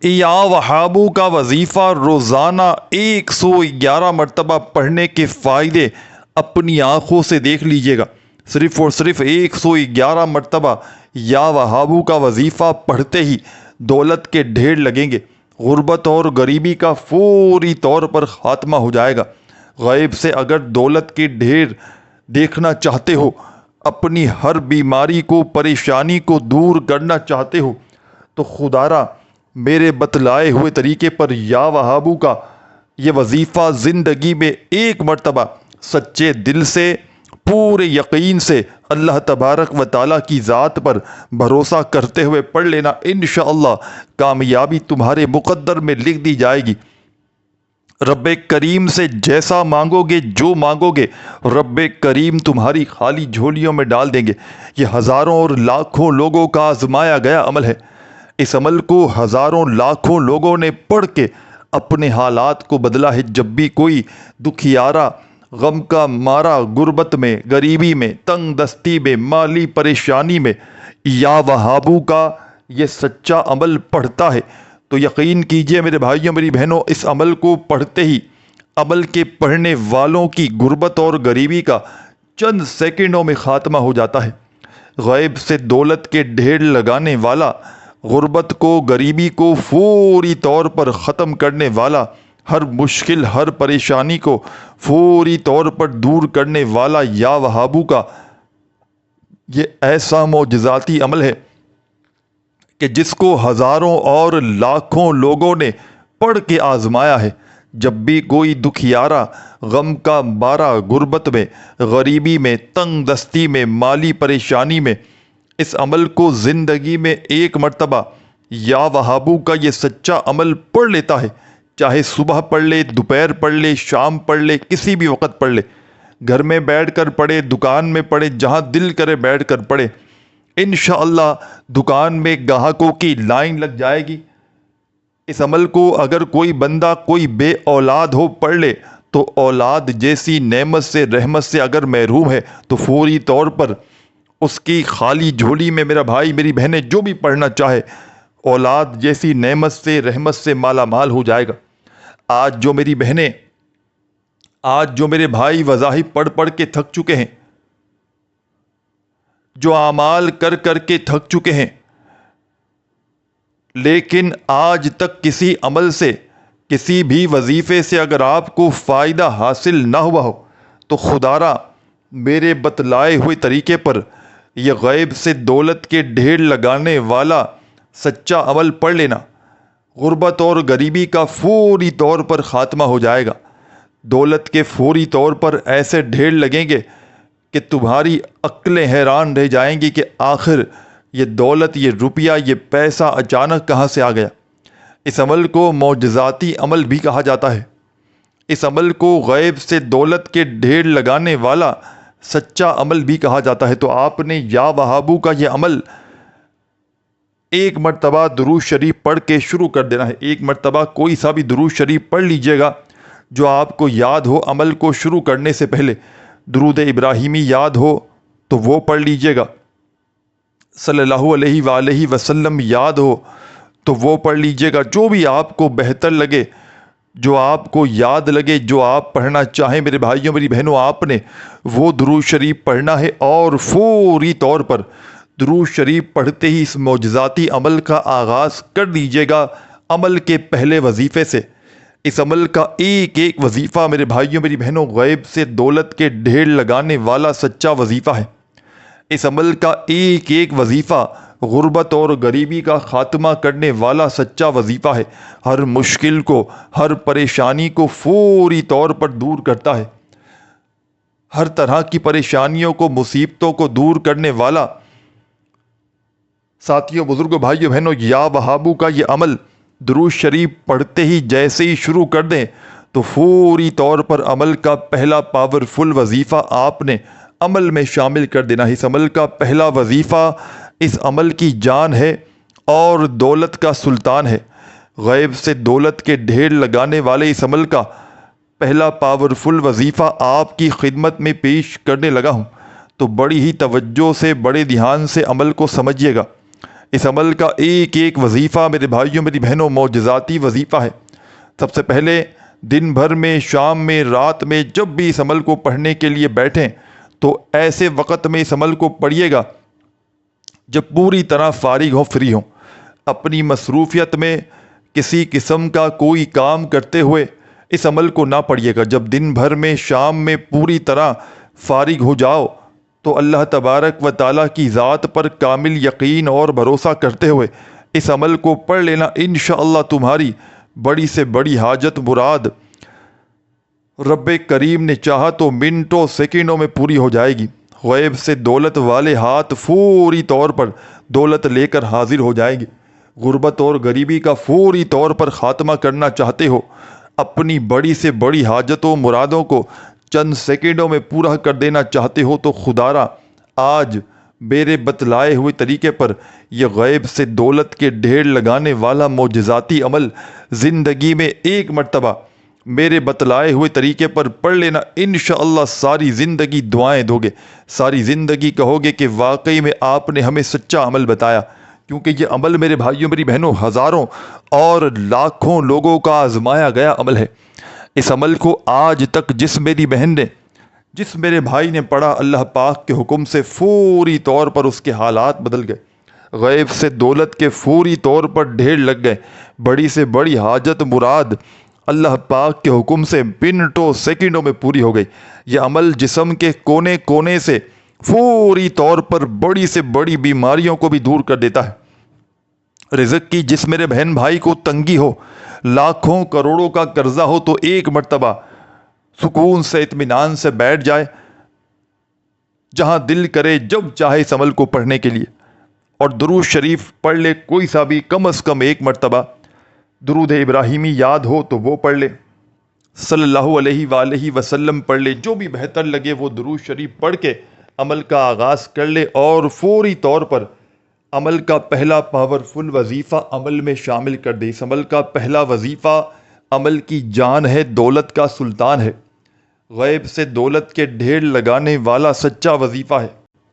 یا وہابو کا وظیفہ روزانہ 111 مرتبہ پڑھنے کے فائدے اپنی آنکھوں سے دیکھ لیجئے گا۔ صرف اور صرف 111 مرتبہ یا وہابو کا وظیفہ پڑھتے ہی دولت کے ڈھیر لگیں گے، غربت اور غریبی کا فوری طور پر خاتمہ ہو جائے گا۔ غیب سے اگر دولت کے ڈھیر دیکھنا چاہتے ہو، اپنی ہر بیماری کو، پریشانی کو دور کرنا چاہتے ہو، تو خدارا میرے بتلائے ہوئے طریقے پر یا وہابو کا یہ وظیفہ زندگی میں ایک مرتبہ سچے دل سے، پورے یقین سے، اللہ تبارک و تعالیٰ کی ذات پر بھروسہ کرتے ہوئے پڑھ لینا۔ انشاءاللہ کامیابی تمہارے مقدر میں لکھ دی جائے گی۔ رب کریم سے جیسا مانگو گے، جو مانگو گے، رب کریم تمہاری خالی جھولیوں میں ڈال دیں گے۔ یہ ہزاروں اور لاکھوں لوگوں کا آزمایا گیا عمل ہے۔ اس عمل کو ہزاروں لاکھوں لوگوں نے پڑھ کے اپنے حالات کو بدلا ہے۔ جب بھی کوئی دکھیارا، غم کا مارا، غربت میں، غریبی میں، تنگ دستی میں، مالی پریشانی میں یا وہابو کا یہ سچا عمل پڑھتا ہے، تو یقین کیجئے میرے بھائیوں، میری بہنوں، اس عمل کو پڑھتے ہی عمل کے پڑھنے والوں کی غربت اور غریبی کا چند سیکنڈوں میں خاتمہ ہو جاتا ہے۔ غیب سے دولت کے ڈھیر لگانے والا، غربت کو، غریبی کو فوری طور پر ختم کرنے والا، ہر مشکل، ہر پریشانی کو فوری طور پر دور کرنے والا یا وہابو کا یہ ایسا معجزاتی عمل ہے کہ جس کو ہزاروں اور لاکھوں لوگوں نے پڑھ کے آزمایا ہے۔ جب بھی کوئی دکھیارا، غم کا مارا، غربت میں، غریبی میں، تنگ دستی میں، مالی پریشانی میں اس عمل کو زندگی میں ایک مرتبہ یا وہابو کا یہ سچا عمل پڑھ لیتا ہے، چاہے صبح پڑھ لے، دوپہر پڑھ لے، شام پڑھ لے، کسی بھی وقت پڑھ لے، گھر میں بیٹھ کر پڑھے، دکان میں پڑھے، جہاں دل کرے بیٹھ کر پڑھے، انشاءاللہ دکان میں گاہکوں کی لائن لگ جائے گی۔ اس عمل کو اگر کوئی بندہ، کوئی بے اولاد ہو، پڑھ لے تو اولاد جیسی نعمت سے، رحمت سے اگر محروم ہے تو فوری طور پر اس کی خالی جھولی میں، میرا بھائی، میری بہنیں، جو بھی پڑھنا چاہے، اولاد جیسی نعمت سے، رحمت سے مالا مال ہو جائے گا۔ آج جو میری بہنیں، آج جو میرے بھائی وظائف پڑھ پڑھ کے تھک چکے ہیں، جو اعمال کر کر کے تھک چکے ہیں، لیکن آج تک کسی عمل سے، کسی بھی وظیفے سے اگر آپ کو فائدہ حاصل نہ ہوا ہو، تو خدارا میرے بتلائے ہوئے طریقے پر یہ غیب سے دولت کے ڈھیر لگانے والا سچا عمل پڑھ لینا، غربت اور غریبی کا فوری طور پر خاتمہ ہو جائے گا۔ دولت کے فوری طور پر ایسے ڈھیر لگیں گے کہ تمہاری عقلیں حیران رہ جائیں گی کہ آخر یہ دولت، یہ روپیہ، یہ پیسہ اچانک کہاں سے آ گیا۔ اس عمل کو معجزاتی عمل بھی کہا جاتا ہے۔ اس عمل کو غیب سے دولت کے ڈھیر لگانے والا سچا عمل بھی کہا جاتا ہے۔ تو آپ نے یا وہابو کا یہ عمل ایک مرتبہ درود شریف پڑھ کے شروع کر دینا ہے۔ ایک مرتبہ کوئی سا بھی درود شریف پڑھ لیجئے گا جو آپ کو یاد ہو۔ عمل کو شروع کرنے سے پہلے درود ابراہیمی یاد ہو تو وہ پڑھ لیجئے گا، صلی اللہ علیہ وآلہ وسلم یاد ہو تو وہ پڑھ لیجئے گا، جو بھی آپ کو بہتر لگے، جو آپ کو یاد لگے، جو آپ پڑھنا چاہیں میرے بھائیوں، میری بہنوں، آپ نے وہ درود شریف پڑھنا ہے۔ اور فوری طور پر درود شریف پڑھتے ہی اس معجزاتی عمل کا آغاز کر دیجئے گا، عمل کے پہلے وظیفے سے۔ اس عمل کا ایک ایک وظیفہ میرے بھائیوں، میری بہنوں، غیب سے دولت کے ڈھیر لگانے والا سچا وظیفہ ہے۔ اس عمل کا ایک ایک وظیفہ غربت اور غریبی کا خاتمہ کرنے والا سچا وظیفہ ہے۔ ہر مشکل کو، ہر پریشانی کو فوری طور پر دور کرتا ہے۔ ہر طرح کی پریشانیوں کو، مصیبتوں کو دور کرنے والا۔ ساتھیوں، بزرگوں، بھائیوں، بہنوں، یا وہابو کا یہ عمل درود شریف پڑھتے ہی جیسے ہی شروع کر دیں تو فوری طور پر عمل کا پہلا پاورفل وظیفہ آپ نے عمل میں شامل کر دینا ہے۔ اس عمل کا پہلا وظیفہ اس عمل کی جان ہے اور دولت کا سلطان ہے۔ غیب سے دولت کے ڈھیر لگانے والے اس عمل کا پہلا پاورفل وظیفہ آپ کی خدمت میں پیش کرنے لگا ہوں، تو بڑی ہی توجہ سے، بڑے دھیان سے عمل کو سمجھیے گا۔ اس عمل کا ایک ایک وظیفہ میرے بھائیوں میری بہنوں معجزاتی وظیفہ ہے۔ سب سے پہلے دن بھر میں، شام میں، رات میں جب بھی اس عمل کو پڑھنے کے لیے بیٹھیں تو ایسے وقت میں اس عمل کو پڑھیے گا جب پوری طرح فارغ ہوں، فری ہوں، اپنی مصروفیت میں کسی قسم کا کوئی کام کرتے ہوئے اس عمل کو نہ پڑھیے گا۔ جب دن بھر میں، شام میں پوری طرح فارغ ہو جاؤ تو اللہ تبارک و تعالیٰ کی ذات پر کامل یقین اور بھروسہ کرتے ہوئے اس عمل کو پڑھ لینا، انشاءاللہ تمہاری بڑی سے بڑی حاجت مراد رب کریم نے چاہا تو منٹوں سیکنڈوں میں پوری ہو جائے گی۔ غیب سے دولت والے ہاتھ فوری طور پر دولت لے کر حاضر ہو جائیں گے۔ غربت اور غریبی کا فوری طور پر خاتمہ کرنا چاہتے ہو، اپنی بڑی سے بڑی حاجتوں مرادوں کو چند سیکنڈوں میں پورا کر دینا چاہتے ہو تو خدارا آج میرے بتلائے ہوئے طریقے پر یہ غیب سے دولت کے ڈھیر لگانے والا معجزاتی عمل زندگی میں ایک مرتبہ میرے بتلائے ہوئے طریقے پر پڑھ لینا، انشاءاللہ ساری زندگی دعائیں دو گے، ساری زندگی کہو گے کہ واقعی میں آپ نے ہمیں سچا عمل بتایا۔ کیونکہ یہ عمل میرے بھائیوں میری بہنوں ہزاروں اور لاکھوں لوگوں کا آزمایا گیا عمل ہے۔ اس عمل کو آج تک جس میری بہن نے، جس میرے بھائی نے پڑھا، اللہ پاک کے حکم سے فوری طور پر اس کے حالات بدل گئے، غیب سے دولت کے فوری طور پر ڈھیر لگ گئے، بڑی سے بڑی حاجت مراد اللہ پاک کے حکم سے منٹوں سیکنڈوں میں پوری ہو گئی۔ یہ عمل جسم کے کونے کونے سے فوری طور پر بڑی سے بڑی بیماریوں کو بھی دور کر دیتا ہے۔ رزق کی جس میرے بہن بھائی کو تنگی ہو، لاکھوں کروڑوں کا قرضہ ہو، تو ایک مرتبہ سکون سے اطمینان سے بیٹھ جائے، جہاں دل کرے جب چاہے اس عمل کو پڑھنے کے لیے، اور درود شریف پڑھ لے، کوئی سا بھی، کم از کم ایک مرتبہ درود ابراہیمی یاد ہو تو وہ پڑھ لے، صلی اللہ علیہ وآلہ وسلم پڑھ لے، جو بھی بہتر لگے وہ درود شریف پڑھ کے عمل کا آغاز کر لے، اور فوری طور پر عمل کا پہلا پاورفل وظیفہ عمل میں شامل کر دے۔ اس عمل کا پہلا وظیفہ عمل کی جان ہے، دولت کا سلطان ہے، غیب سے دولت کے ڈھیر لگانے والا سچا وظیفہ ہے۔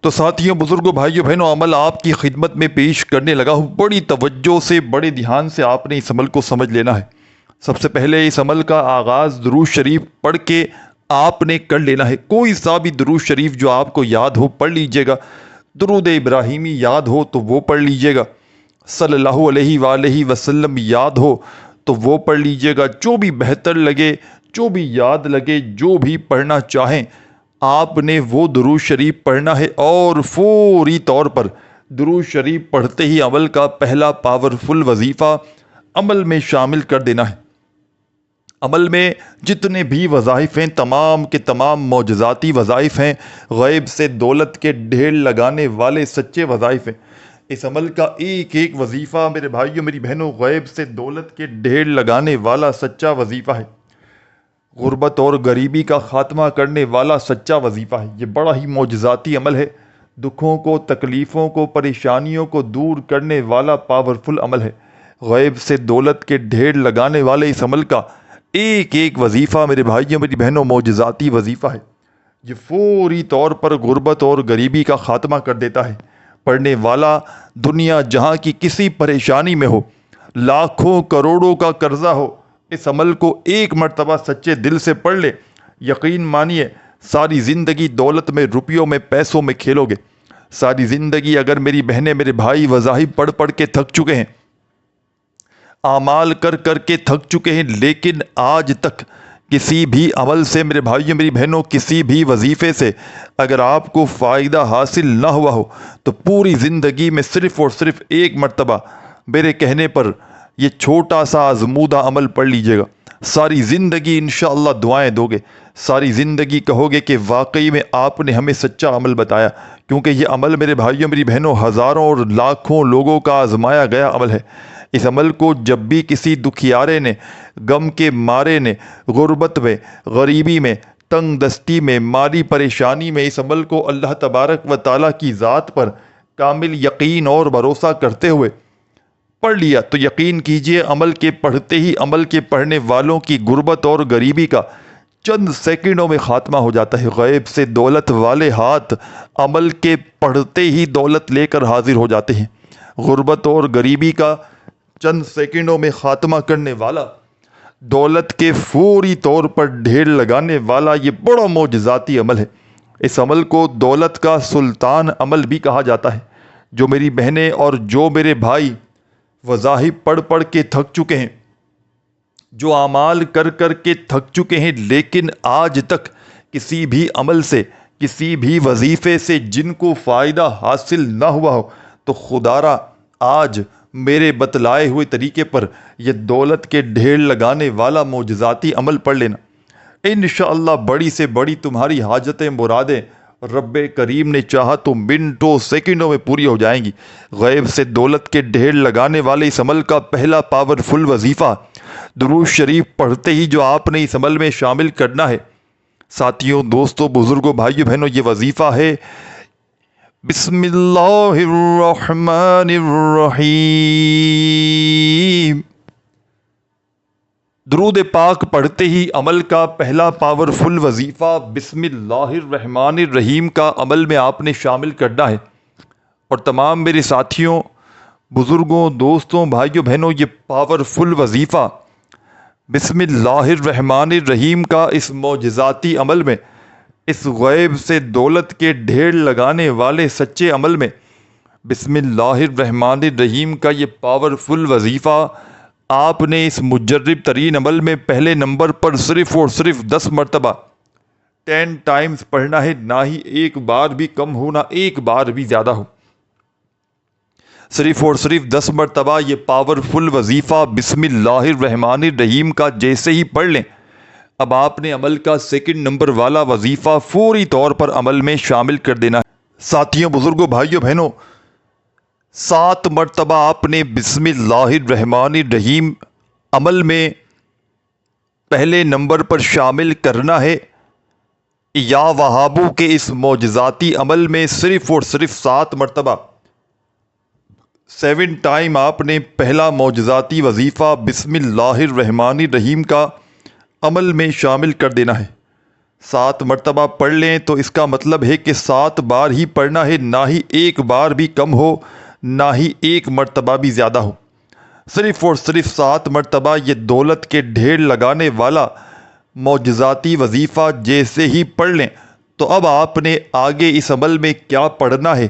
تو ساتھیوں، بزرگوں، بھائیوں، بہنوں، عمل آپ کی خدمت میں پیش کرنے لگا ہوں۔ بڑی توجہ سے، بڑے دھیان سے آپ نے اس عمل کو سمجھ لینا ہے۔ سب سے پہلے اس عمل کا آغاز درود شریف پڑھ کے آپ نے کر لینا ہے۔ کوئی سا بھی درود شریف جو آپ کو یاد ہو پڑھ لیجئے گا، درود ابراہیمی یاد ہو تو وہ پڑھ لیجئے گا، صلی اللہ علیہ وآلہ وسلم یاد ہو تو وہ پڑھ لیجئے گا، جو بھی بہتر لگے، جو بھی یاد لگے، جو بھی پڑھنا چاہیں آپ نے وہ درود شریف پڑھنا ہے، اور فوری طور پر درود شریف پڑھتے ہی عمل کا پہلا پاورفل وظیفہ عمل میں شامل کر دینا ہے۔ عمل میں جتنے بھی وظائف ہیں، تمام کے تمام معجزاتی وظائف ہیں، غیب سے دولت کے ڈھیر لگانے والے سچے وظائف ہیں۔ اس عمل کا ایک ایک وظیفہ میرے بھائیوں میری بہنوں غیب سے دولت کے ڈھیر لگانے والا سچا وظیفہ ہے، غربت اور غریبی کا خاتمہ کرنے والا سچا وظیفہ ہے۔ یہ بڑا ہی معجزاتی عمل ہے، دکھوں کو، تکلیفوں کو، پریشانیوں کو دور کرنے والا پاورفل عمل ہے۔ غیب سے دولت کے ڈھیر لگانے والے اس عمل کا ایک ایک وظیفہ میرے بھائیوں میری بہنوں معجزاتی وظیفہ ہے۔ یہ فوری طور پر غربت اور غریبی کا خاتمہ کر دیتا ہے۔ پڑھنے والا دنیا جہاں کی کسی پریشانی میں ہو، لاکھوں کروڑوں کا قرضہ ہو، اس عمل کو ایک مرتبہ سچے دل سے پڑھ لے، یقین مانیے ساری زندگی دولت میں، روپیوں میں، پیسوں میں کھیلو گے۔ ساری زندگی اگر میری بہنیں میرے بھائی وظائف پڑھ پڑھ کے تھک چکے ہیں، اعمال کر کر کے تھک چکے ہیں، لیکن آج تک کسی بھی عمل سے میرے بھائیوں میری بہنوں، کسی بھی وظیفے سے اگر آپ کو فائدہ حاصل نہ ہوا ہو تو پوری زندگی میں صرف اور صرف ایک مرتبہ میرے کہنے پر یہ چھوٹا سا آزمودہ عمل پڑھ لیجئے گا، ساری زندگی انشاءاللہ دعائیں دو گے، ساری زندگی کہو گے کہ واقعی میں آپ نے ہمیں سچا عمل بتایا۔ کیونکہ یہ عمل میرے بھائیوں میری بہنوں ہزاروں اور لاکھوں لوگوں کا آزمایا گیا عمل ہے۔ اس عمل کو جب بھی کسی دکھیارے نے، غم کے مارے نے، غربت میں، غریبی میں، تنگ دستی میں، مالی پریشانی میں اس عمل کو اللہ تبارک و تعالیٰ کی ذات پر کامل یقین اور بھروسہ کرتے ہوئے پڑھ لیا تو یقین کیجئے عمل کے پڑھتے ہی عمل کے پڑھنے والوں کی غربت اور غریبی کا چند سیکنڈوں میں خاتمہ ہو جاتا ہے۔ غیب سے دولت والے ہاتھ عمل کے پڑھتے ہی دولت لے کر حاضر ہو جاتے ہیں۔ غربت اور غریبی کا چند سیکنڈوں میں خاتمہ کرنے والا، دولت کے فوری طور پر ڈھیر لگانے والا یہ بڑا معجزاتی عمل ہے۔ اس عمل کو دولت کا سلطان عمل بھی کہا جاتا ہے۔ جو میری بہنیں اور جو میرے بھائی وظائف پڑھ پڑھ کے تھک چکے ہیں، جو اعمال کر کر کے تھک چکے ہیں، لیکن آج تک کسی بھی عمل سے، کسی بھی وظیفے سے جن کو فائدہ حاصل نہ ہوا ہو، تو خدارا آج میرے بتلائے ہوئے طریقے پر یہ دولت کے ڈھیر لگانے والا معجزاتی عمل پڑھ لینا۔ انشاءاللہ بڑی سے بڑی تمہاری حاجتیں مرادیں رب کریم نے چاہا تو منٹوں سیکنڈوں میں پوری ہو جائیں گی۔ غیب سے دولت کے ڈھیر لگانے والے اس عمل کا پہلا پاورفل وظیفہ درود شریف پڑھتے ہی جو آپ نے اس عمل میں شامل کرنا ہے۔ ساتھیوں، دوستوں، بزرگوں، بھائیوں، بہنوں، یہ وظیفہ ہے بسم اللہ الرحمن الرحیم۔ درود پاک پڑھتے ہی عمل کا پہلا پاورفل وظیفہ بسم اللہ الرحمن الرحیم کا عمل میں آپ نے شامل کرنا ہے۔ اور تمام میرے ساتھیوں، بزرگوں، دوستوں، بھائیوں، بہنوں، یہ پاورفل وظیفہ بسم اللہ الرحمن الرحیم کا اس معجزاتی عمل میں، اس غیب سے دولت کے ڈھیر لگانے والے سچے عمل میں، بسم اللہ الرحمن الرحیم کا یہ پاورفل وظیفہ آپ نے اس مجرب ترین عمل میں پہلے نمبر پر صرف اور صرف 10 مرتبہ 10 ٹائمز پڑھنا ہے، نہ ہی ایک بار بھی کم ہو، نہ ایک بار بھی زیادہ ہو۔ صرف اور صرف 10 مرتبہ یہ پاورفل وظیفہ بسم اللہ الرحمن الرحیم کا جیسے ہی پڑھ لیں، اب آپ نے عمل کا سیکنڈ نمبر والا وظیفہ فوری طور پر عمل میں شامل کر دینا ہے۔ ساتھیوں، بزرگوں، بھائیوں، بہنوں، 7 مرتبہ آپ نے بسم اللہ الرحمن الرحیم عمل میں پہلے نمبر پر شامل کرنا ہے۔ یا وہابو کے اس معجزاتی عمل میں صرف اور صرف 7 مرتبہ 7 ٹائم آپ نے پہلا معجزاتی وظیفہ بسم اللہ الرحمن الرحیم کا عمل میں شامل کر دینا ہے۔ 7 مرتبہ پڑھ لیں تو اس کا مطلب ہے کہ 7 بار ہی پڑھنا ہے، نہ ہی ایک بار بھی کم ہو، نہ ہی ایک مرتبہ بھی زیادہ ہو۔ صرف اور صرف 7 مرتبہ یہ دولت کے ڈھیر لگانے والا معجزاتی وظیفہ جیسے ہی پڑھ لیں تو اب آپ نے آگے اس عمل میں کیا پڑھنا ہے،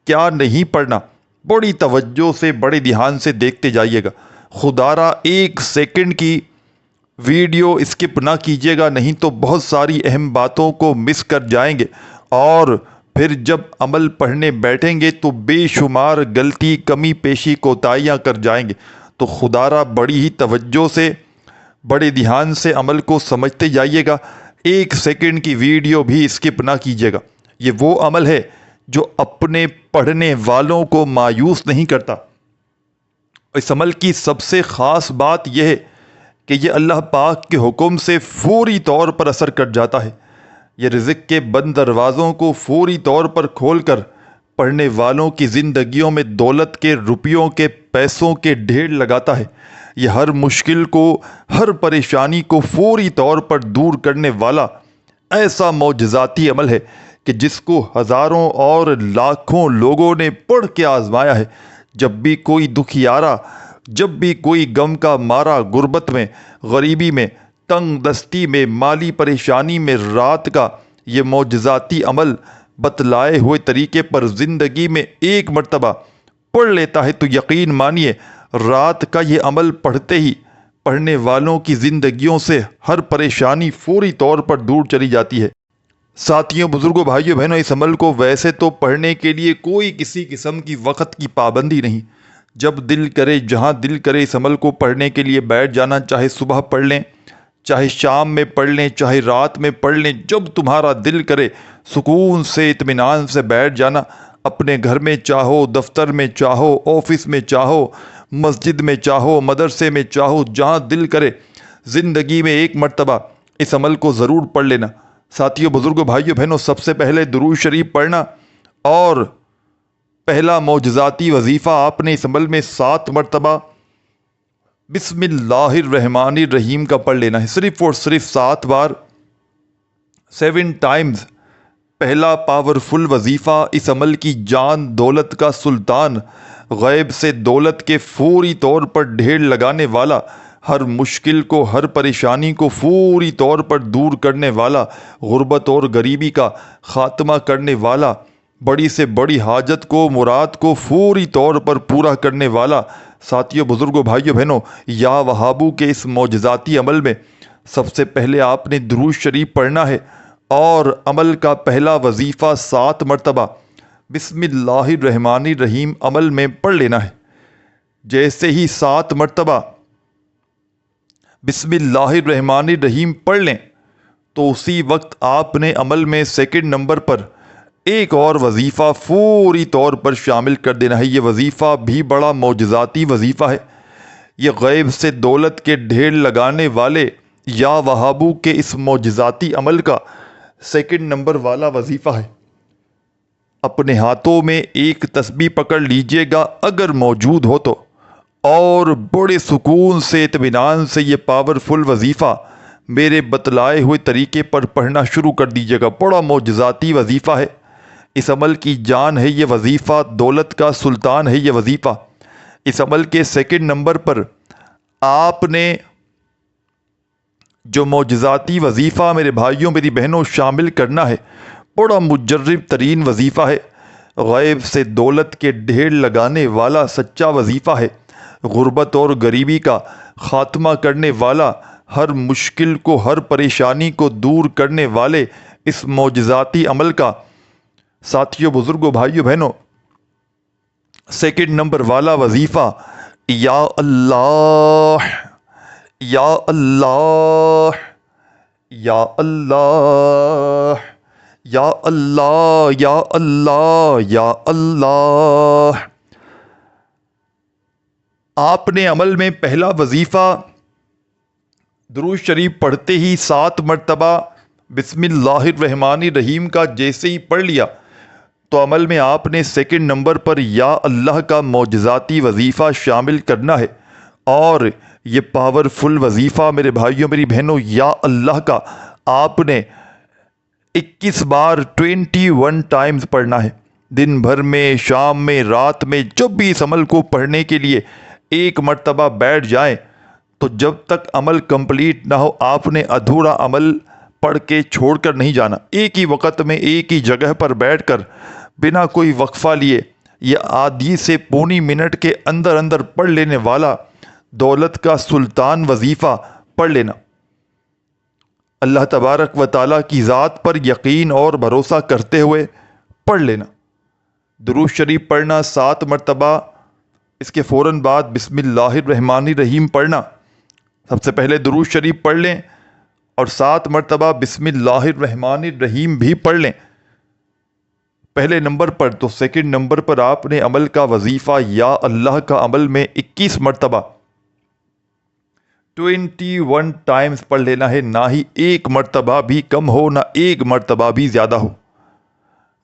کیا نہیں پڑھنا، بڑی توجہ سے، بڑے دھیان سے دیکھتے جائیے گا۔ خدارا 1 سیکنڈ کی ویڈیو اسکپ نہ کیجیے گا، نہیں تو بہت ساری اہم باتوں کو مس کر جائیں گے، اور پھر جب عمل پڑھنے بیٹھیں گے تو بے شمار غلطی، کمی پیشی، کوتاہیاں کر جائیں گے۔ تو خدارا بڑی ہی توجہ سے، بڑے دھیان سے عمل کو سمجھتے جائیے گا، 1 سیکنڈ کی ویڈیو بھی اسکپ نہ کیجیے گا۔ یہ وہ عمل ہے جو اپنے پڑھنے والوں کو مایوس نہیں کرتا۔ اس عمل کی سب سے خاص بات یہ ہے کہ یہ اللہ پاک کے حکم سے فوری طور پر اثر کر جاتا ہے۔ یہ رزق کے بند دروازوں کو فوری طور پر کھول کر پڑھنے والوں کی زندگیوں میں دولت کے، روپیوں کے، پیسوں کے ڈھیر لگاتا ہے۔ یہ ہر مشکل کو، ہر پریشانی کو فوری طور پر دور کرنے والا ایسا معجزاتی عمل ہے کہ جس کو ہزاروں اور لاکھوں لوگوں نے پڑھ کے آزمایا ہے۔ جب بھی کوئی دکھیارا، جب بھی کوئی غم کا مارا، غربت میں، غریبی میں، تنگ دستی میں، مالی پریشانی میں، رات کا یہ معجزاتی عمل بتلائے ہوئے طریقے پر زندگی میں 1 مرتبہ پڑھ لیتا ہے تو یقین مانیے رات کا یہ عمل پڑھتے ہی پڑھنے والوں کی زندگیوں سے ہر پریشانی فوری طور پر دور چلی جاتی ہے۔ ساتھیوں، بزرگوں، بھائیوں، بہنوں، اس عمل کو ویسے تو پڑھنے کے لیے کوئی کسی قسم کی وقت کی پابندی نہیں، جب دل کرے، جہاں دل کرے اس عمل کو پڑھنے کے لیے بیٹھ جانا، چاہے صبح پڑھ لیں، چاہے شام میں پڑھ لیں، چاہے رات میں پڑھ لیں، جب تمہارا دل کرے سکون سے، اطمینان سے بیٹھ جانا۔ اپنے گھر میں چاہو، دفتر میں چاہو، آفس میں چاہو، مسجد میں چاہو، مدرسے میں چاہو، جہاں دل کرے زندگی میں 1 مرتبہ اس عمل کو ضرور پڑھ لینا۔ ساتھیوں، بزرگوں، بھائیوں، بہنوں، سب سے پہلے درود شریف پڑھنا، اور پہلا معجزاتی وظیفہ آپ نے اس عمل میں 7 مرتبہ بسم اللہ الرحمن الرحیم کا پڑھ لینا ہے، صرف اور صرف 7 بار 7 ٹائمز پہلا پاورفل وظیفہ اس عمل کی جان، دولت کا سلطان غیب سے دولت کے فوری طور پر ڈھیر لگانے والا، ہر مشکل کو، ہر پریشانی کو فوری طور پر دور کرنے والا، غربت اور غریبی کا خاتمہ کرنے والا، بڑی سے بڑی حاجت کو، مراد کو فوری طور پر پورا کرنے والا۔ ساتھیوں، بزرگوں، بھائیوں، بہنوں، یا وہابو کے اس معجزاتی عمل میں سب سے پہلے آپ نے درود شریف پڑھنا ہے، اور عمل کا پہلا وظیفہ 7 مرتبہ بسم اللہ الرحمن الرحیم عمل میں پڑھ لینا ہے۔ جیسے ہی 7 مرتبہ بسم اللہ الرحمن الرحیم پڑھ لیں تو اسی وقت آپ نے عمل میں سیکنڈ نمبر پر ایک اور وظیفہ فوری طور پر شامل کر دینا ہے۔ یہ وظیفہ بھی بڑا معجزاتی وظیفہ ہے۔ یہ غیب سے دولت کے ڈھیر لگانے والے یا وہابو کے اس معجزاتی عمل کا سیکنڈ نمبر والا وظیفہ ہے۔ اپنے ہاتھوں میں ایک تسبیح پکڑ لیجئے گا اگر موجود ہو تو، اور بڑے سکون سے، اطمینان سے یہ پاورفل وظیفہ میرے بتلائے ہوئے طریقے پر پڑھنا شروع کر دیجئے گا۔ بڑا معجزاتی وظیفہ ہے، اس عمل کی جان ہے یہ وظیفہ، دولت کا سلطان ہے یہ وظیفہ۔ اس عمل کے سیکنڈ نمبر پر آپ نے جو معجزاتی وظیفہ میرے بھائیوں، میری بہنوں شامل کرنا ہے، بڑا مجرب ترین وظیفہ ہے، غیب سے دولت کے ڈھیر لگانے والا سچا وظیفہ ہے، غربت اور غریبی کا خاتمہ کرنے والا، ہر مشکل کو، ہر پریشانی کو دور کرنے والے اس معجزاتی عمل کا ساتھیوں، بزرگوں، بھائیوں، بہنوں سیکنڈ نمبر والا وظیفہ یا اللہ یا اللہ یا اللہ یا اللہ یا اللہ یا اللہ۔ آپ نے عمل میں پہلا وظیفہ درود شریف پڑھتے ہی 7 مرتبہ بسم اللہ الرحمن الرحیم کا جیسے ہی پڑھ لیا تو عمل میں آپ نے سیکنڈ نمبر پر یا اللہ کا معجزاتی وظیفہ شامل کرنا ہے، اور یہ پاورفل وظیفہ میرے بھائیوں، میری بہنوں، یا اللہ کا آپ نے 21 بار 21 ٹائمز پڑھنا ہے۔ دن بھر میں، شام میں، رات میں، جب بھی اس عمل کو پڑھنے کے لیے ایک مرتبہ بیٹھ جائیں تو جب تک عمل کمپلیٹ نہ ہو آپ نے ادھورا عمل پڑھ کے چھوڑ کر نہیں جانا۔ ایک ہی وقت میں ایک ہی جگہ پر بیٹھ کر بنا کوئی وقفہ لیے یہ آدھی سے پونی منٹ کے اندر اندر پڑھ لینے والا دولت کا سلطان وظیفہ پڑھ لینا۔ اللہ تبارک و تعالیٰ کی ذات پر یقین اور بھروسہ کرتے ہوئے پڑھ لینا۔ درود شریف پڑھنا 7 مرتبہ، اس کے فوراً بعد بسم اللہ الرحمن الرحیم پڑھنا۔ سب سے پہلے درود شریف پڑھ لیں اور 7 مرتبہ بسم اللہ الرحمن الرحیم بھی پڑھ لیں پہلے نمبر پر، تو سیکنڈ نمبر پر آپ نے عمل کا وظیفہ یا اللہ کا عمل میں 21 مرتبہ 21 ٹائمز پڑھ لینا ہے، نہ ہی ایک مرتبہ بھی کم ہو، نہ ایک مرتبہ بھی زیادہ ہو۔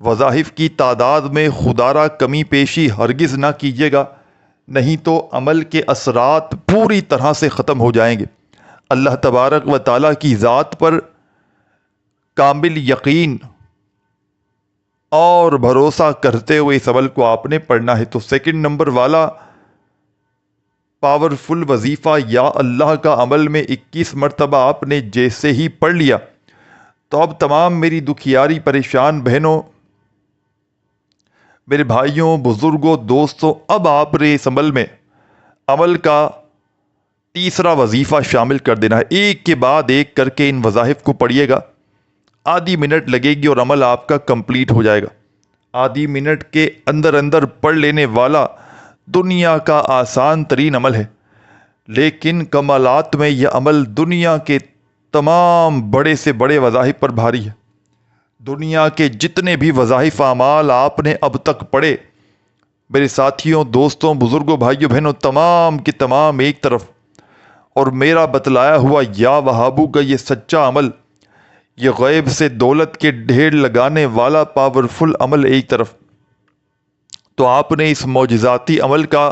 وظائف کی تعداد میں خدارہ کمی پیشی ہرگز نہ کیجیے گا، نہیں تو عمل کے اثرات پوری طرح سے ختم ہو جائیں گے۔ اللہ تبارک و تعالیٰ کی ذات پر کامل یقین اور بھروسہ کرتے ہوئے اس عمل کو آپ نے پڑھنا ہے۔ تو سیکنڈ نمبر والا پاورفل وظیفہ یا اللہ کا عمل میں 21 مرتبہ آپ نے جیسے ہی پڑھ لیا تو اب تمام میری دکھیاری پریشان بہنوں، میرے بھائیوں، بزرگوں، دوستوں، اب آپ نے اس عمل میں عمل کا تیسرا وظیفہ شامل کر دینا ہے۔ ایک کے بعد ایک کر کے ان وظائف کو پڑھیے گا، آدھی منٹ لگے گی اور عمل آپ کا کمپلیٹ ہو جائے گا۔ آدھی منٹ کے اندر اندر پڑھ لینے والا دنیا کا آسان ترین عمل ہے، لیکن کمالات میں یہ عمل دنیا کے تمام بڑے سے بڑے وظائف پر بھاری ہے۔ دنیا کے جتنے بھی وظائف اعمال آپ نے اب تک پڑھے میرے ساتھیوں، دوستوں، بزرگوں، بھائیوں، بہنوں، تمام کے تمام ایک طرف، اور میرا بتلایا ہوا یا وہابو کا یہ سچا عمل، یہ غیب سے دولت کے ڈھیر لگانے والا پاورفل عمل ایک طرف، تو آپ نے اس معجزاتی عمل کا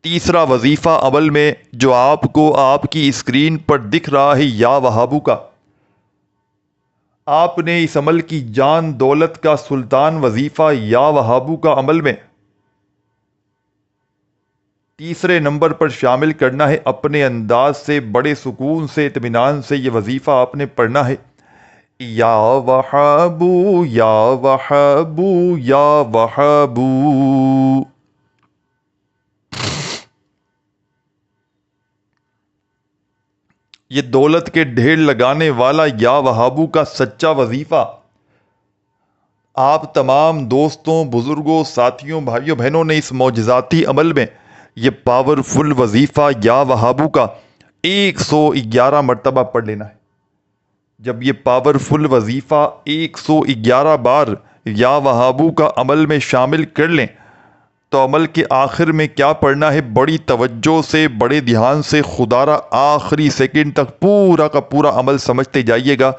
تیسرا وظیفہ عمل میں جو آپ کو آپ کی اسکرین پر دکھ رہا ہے یا وہابو کا، آپ نے اس عمل کی جان دولت کا سلطان وظیفہ یا وہابو کا عمل میں تیسرے نمبر پر شامل کرنا ہے اپنے انداز سے، بڑے سکون سے، اطمینان سے یہ وظیفہ آپ نے پڑھنا ہے۔ یا وہابو یا وہابو یا وہابو۔ یہ دولت کے ڈھیر لگانے والا یا وہابو کا سچا وظیفہ آپ تمام دوستوں، بزرگوں، ساتھیوں، بھائیوں، بہنوں نے اس معجزاتی عمل میں یہ پاورفل وظیفہ یا وہابو کا 111 مرتبہ پڑھ لینا ہے۔ جب یہ پاورفل وظیفہ 111 بار یا وہابو کا عمل میں شامل کر لیں تو عمل کے آخر میں کیا پڑھنا ہے؟ بڑی توجہ سے، بڑے دھیان سے، خدا را آخری سیکنڈ تک پورا کا پورا عمل سمجھتے جائیے گا۔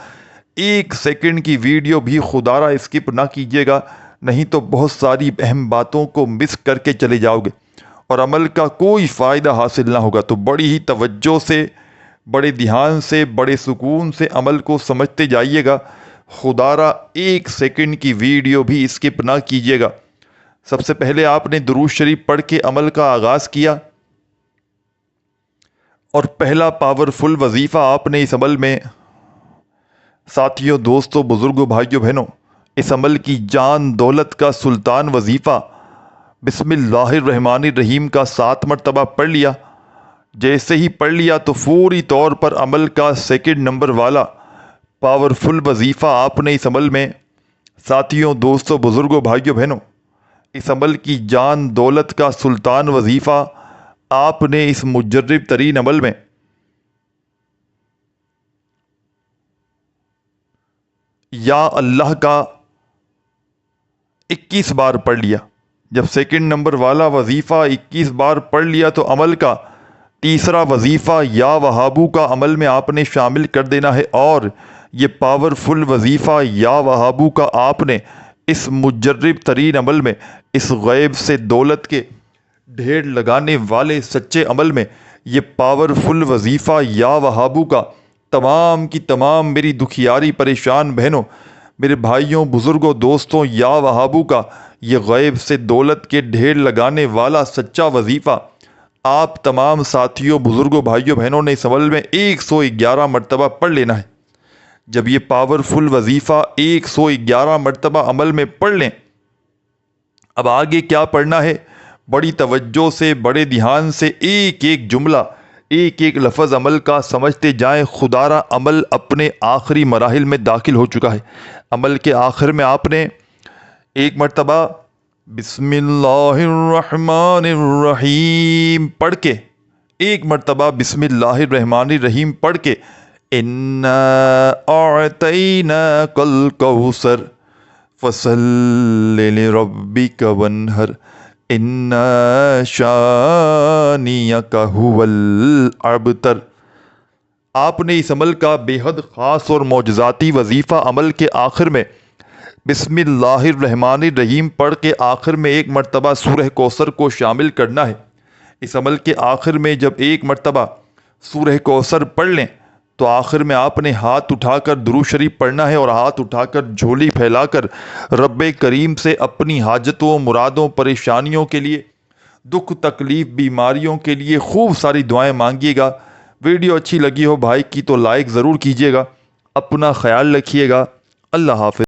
1 سیکنڈ کی ویڈیو بھی خدا را اسکپ نہ کیجیے گا، نہیں تو بہت ساری اہم باتوں کو مس کر کے چلے جاؤ گے اور عمل کا کوئی فائدہ حاصل نہ ہوگا۔ تو بڑی ہی توجہ سے، بڑے دھیان سے، بڑے سکون سے عمل کو سمجھتے جائیے گا۔ خدا را 1 سیکنڈ کی ویڈیو بھی اسکپ نہ کیجیے گا۔ سب سے پہلے آپ نے درود شریف پڑھ کے عمل کا آغاز کیا اور پہلا پاورفل وظیفہ آپ نے اس عمل میں، ساتھیوں، دوستوں، بزرگوں، بھائیوں، بہنوں، اس عمل کی جان دولت کا سلطان وظیفہ بسم اللہ الرحمن الرحیم کا 7 مرتبہ پڑھ لیا۔ جیسے ہی پڑھ لیا تو فوری طور پر عمل کا سیکنڈ نمبر والا پاورفل وظیفہ آپ نے اس عمل میں، ساتھیوں، دوستوں، بزرگوں، بھائیوں، بہنوں، اس عمل کی جان دولت کا سلطان وظیفہ آپ نے اس مجرب ترین عمل میں یا اللہ کا 21 بار پڑھ لیا۔ جب سیکنڈ نمبر والا وظیفہ 21 بار پڑھ لیا تو عمل کا تیسرا وظیفہ یا وہابو کا عمل میں آپ نے شامل کر دینا ہے، اور یہ پاورفل وظیفہ یا وہابو کا آپ نے اس مجرب ترین عمل میں، اس غیب سے دولت کے ڈھیر لگانے والے سچے عمل میں، یہ پاورفل وظیفہ یا وہابو کا تمام کی تمام میری دکھیاری پریشان بہنوں، میرے بھائیوں، بزرگوں، دوستوں، یا وہابو کا یہ غیب سے دولت کے ڈھیر لگانے والا سچا وظیفہ آپ تمام ساتھیوں، بزرگوں، بھائیوں، بہنوں نے اس عمل میں 111 مرتبہ پڑھ لینا ہے۔ جب یہ پاورفل وظیفہ 111 مرتبہ عمل میں پڑھ لیں، اب آگے کیا پڑھنا ہے؟ بڑی توجہ سے، بڑے دھیان سے ایک ایک جملہ، ایک ایک لفظ عمل کا سمجھتے جائیں۔ خدا را عمل اپنے آخری مراحل میں داخل ہو چکا ہے۔ عمل کے آخر میں آپ نے 1 مرتبہ بسم اللہ الرحمن الرحیم پڑھ کے، 1 مرتبہ بسم اللہ الرحمن الرحیم پڑھ کے اِنَّا أَعْطَيْنَاكَ الْكَوْثَرَ فَصَلِّ لِرَبِّكَ وَانْحَرْ اِنَّ شَانِئَكَ هُوَ الْأَبْتَرُ۔ آپ نے اس عمل کا بے حد خاص اور معجزاتی وظیفہ عمل کے آخر میں بسم اللہ الرحمن الرحیم پڑھ کے آخر میں 1 مرتبہ سورہ کوثر کو شامل کرنا ہے۔ اس عمل کے آخر میں جب 1 مرتبہ سورہ کوثر پڑھ لیں تو آخر میں آپ نے ہاتھ اٹھا کر درود شریف پڑھنا ہے، اور ہاتھ اٹھا کر جھولی پھیلا کر رب کریم سے اپنی حاجتوں، مرادوں، پریشانیوں کے لیے، دکھ تکلیف، بیماریوں کے لیے خوب ساری دعائیں مانگیے گا۔ ویڈیو اچھی لگی ہو بھائی کی تو لائک ضرور کیجیے گا۔ اپنا خیال رکھیے گا۔ اللہ حافظ۔